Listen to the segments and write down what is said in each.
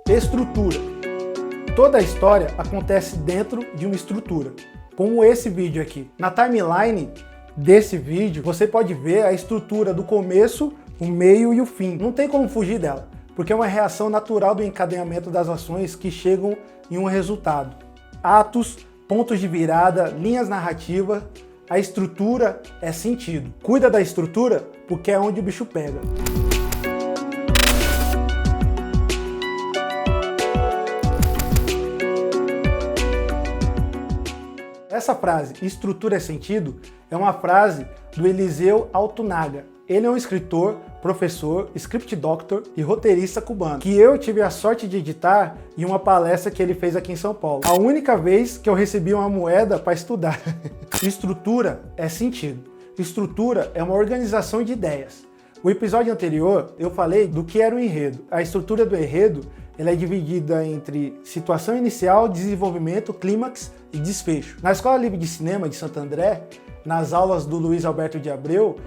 Estrutura. Toda a história acontece dentro de uma estrutura, como esse vídeo aqui. Na timeline desse vídeo, você pode ver a estrutura do começo, o meio e o fim. Não tem como fugir dela, porque é uma reação natural do encadeamento das ações que chegam em um resultado. Atos, pontos de virada, linhas narrativas, a estrutura é sentido. Cuida da estrutura porque é onde o bicho pega. Essa frase, estrutura é sentido, é uma frase do Eliseu Altunaga. Ele é um escritor, professor, script doctor e roteirista cubano, que eu tive a sorte de editar em uma palestra que ele fez aqui em São Paulo. A única vez que eu recebi uma moeda para estudar. Estrutura é sentido. Estrutura é uma organização de ideias. O episódio anterior eu falei do que era o enredo. A estrutura do enredo ela é dividida entre situação inicial, desenvolvimento, clímax e desfecho. Na Escola Livre de Cinema de Santo André, nas aulas do Luiz Alberto de Abreu,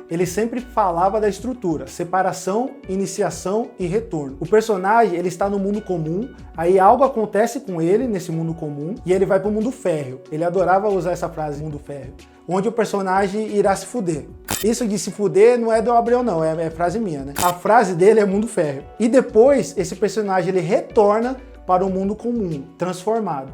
ele sempre falava da estrutura, separação, iniciação e retorno. O personagem ele está no mundo comum, aí algo acontece com ele nesse mundo comum e ele vai para o mundo férreo. Ele adorava usar essa frase, mundo férreo, onde o personagem irá se fuder. Isso de se fuder não é do Abreu não, é frase minha, né? A frase dele é mundo férreo. E depois esse personagem ele retorna para o mundo comum, transformado.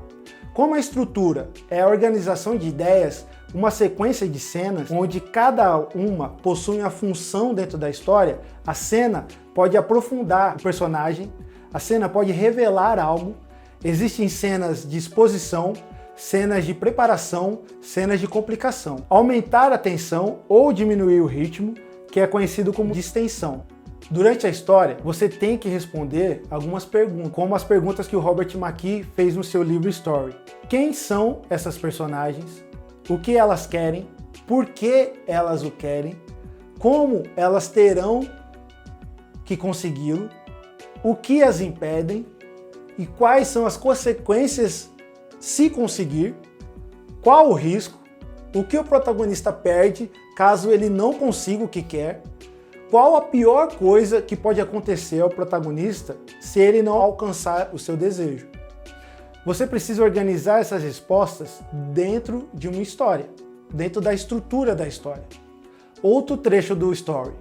Como a estrutura é a organização de ideias, uma sequência de cenas onde cada uma possui uma função dentro da história, a cena pode aprofundar o personagem, a cena pode revelar algo, existem cenas de exposição, cenas de preparação, cenas de complicação. Aumentar a tensão ou diminuir o ritmo, que é conhecido como distensão. Durante a história, você tem que responder algumas perguntas, como as perguntas que o Robert McKee fez no seu livro Story. Quem são essas personagens? O que elas querem? Por que elas o querem? Como elas terão que consegui-lo? O que as impedem? E quais são as consequências se conseguir? Qual o risco? O que o protagonista perde caso ele não consiga o que quer? Qual a pior coisa que pode acontecer ao protagonista se ele não alcançar o seu desejo? Você precisa organizar essas respostas dentro de uma história, dentro da estrutura da história. Outro trecho do Story.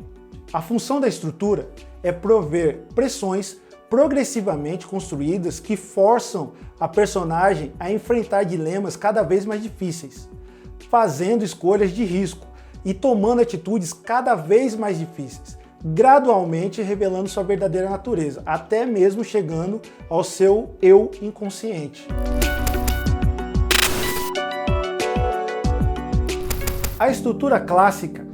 A função da estrutura é prover pressões progressivamente construídas que forçam a personagem a enfrentar dilemas cada vez mais difíceis, fazendo escolhas de risco e tomando atitudes cada vez mais difíceis, gradualmente revelando sua verdadeira natureza, até mesmo chegando ao seu eu inconsciente. A estrutura clássica,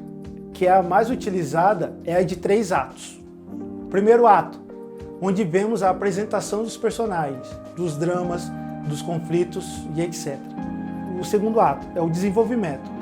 que é a mais utilizada, é a de 3 atos. Primeiro ato, onde vemos a apresentação dos personagens, dos dramas, dos conflitos e etc. O segundo ato é o desenvolvimento.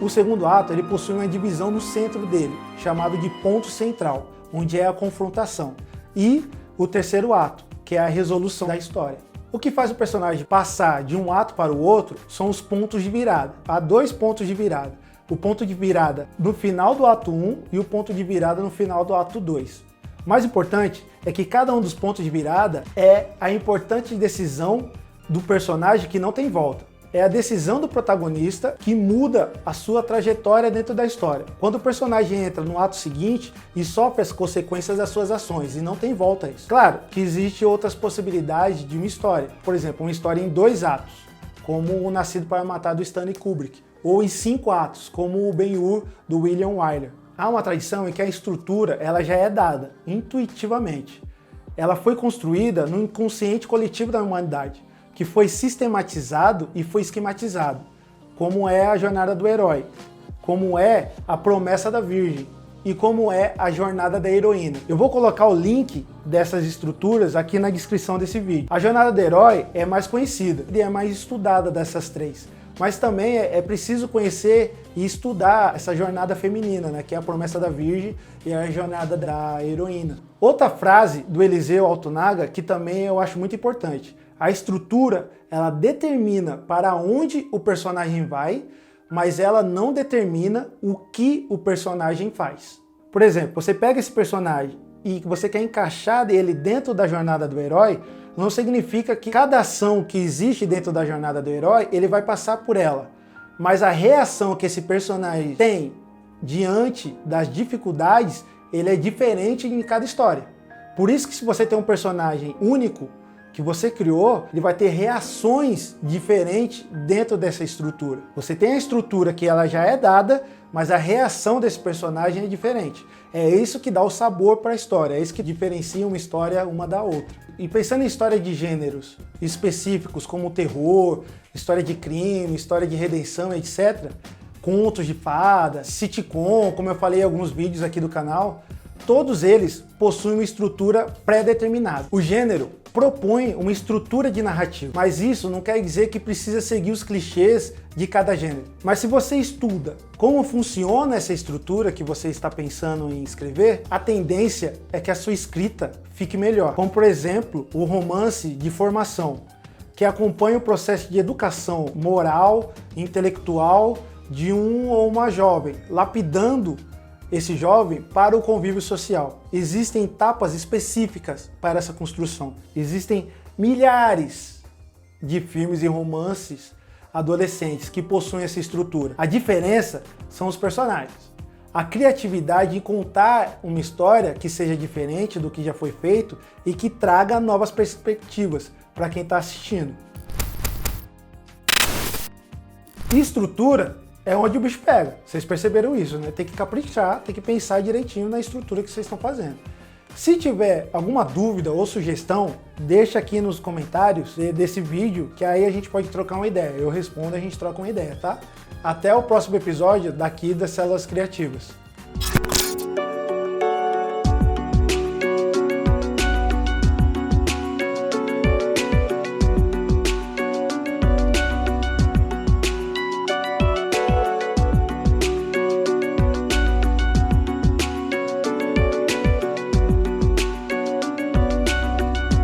O segundo ato ele possui uma divisão no centro dele, chamado de ponto central, onde é a confrontação. E o terceiro ato, que é a resolução da história. O que faz o personagem passar de um ato para o outro são os pontos de virada. Há 2 pontos de virada. O ponto de virada no final do ato 1 e o ponto de virada no final do ato 2. O mais importante é que cada um dos pontos de virada é a importante decisão do personagem que não tem volta. É a decisão do protagonista que muda a sua trajetória dentro da história. Quando o personagem entra no ato seguinte e sofre as consequências das suas ações e não tem volta a isso. Claro que existem outras possibilidades de uma história. Por exemplo, uma história em 2 atos, como o Nascido para Matar do Stanley Kubrick. Ou em 5 atos, como o Ben-Hur do William Wyler. Há uma tradição em que a estrutura ela já é dada intuitivamente. Ela foi construída no inconsciente coletivo da humanidade, que foi sistematizado e foi esquematizado, como é a jornada do herói, como é a promessa da Virgem e como é a jornada da heroína. Eu vou colocar o link dessas estruturas aqui na descrição desse vídeo. A jornada do herói é mais conhecida e é mais estudada dessas 3, mas também é preciso conhecer e estudar essa jornada feminina, né, que é a promessa da Virgem e a jornada da heroína. Outra frase do Eliseu Altunaga que também eu acho muito importante. A estrutura, ela determina para onde o personagem vai, mas ela não determina o que o personagem faz. Por exemplo, você pega esse personagem e você quer encaixar ele dentro da jornada do herói, não significa que cada ação que existe dentro da jornada do herói, ele vai passar por ela. Mas a reação que esse personagem tem diante das dificuldades, ele é diferente em cada história. Por isso que se você tem um personagem único, que você criou, ele vai ter reações diferentes dentro dessa estrutura. Você tem a estrutura que ela já é dada, mas a reação desse personagem é diferente. É isso que dá o sabor para a história, é isso que diferencia uma história uma da outra. E pensando em história de gêneros específicos, como terror, história de crime, história de redenção, etc., contos de fadas, sitcom, como eu falei em alguns vídeos aqui do canal, todos eles possuem uma estrutura pré-determinada. O gênero propõe uma estrutura de narrativa, mas isso não quer dizer que precisa seguir os clichês de cada gênero. Mas se você estuda como funciona essa estrutura que você está pensando em escrever, a tendência é que a sua escrita fique melhor. Como, por exemplo, o romance de formação, que acompanha o processo de educação moral, intelectual de um ou uma jovem, lapidando esse jovem para o convívio social. Existem etapas específicas para essa construção. Existem milhares de filmes e romances adolescentes que possuem essa estrutura. A diferença são os personagens. A criatividade em contar uma história que seja diferente do que já foi feito e que traga novas perspectivas para quem está assistindo. E estrutura é onde o bicho pega. Vocês perceberam isso, né? Tem que caprichar, tem que pensar direitinho na estrutura que vocês estão fazendo. Se tiver alguma dúvida ou sugestão, deixa aqui nos comentários desse vídeo, que aí a gente pode trocar uma ideia. Eu respondo, a gente troca uma ideia, tá? Até o próximo episódio daqui das Células Criativas.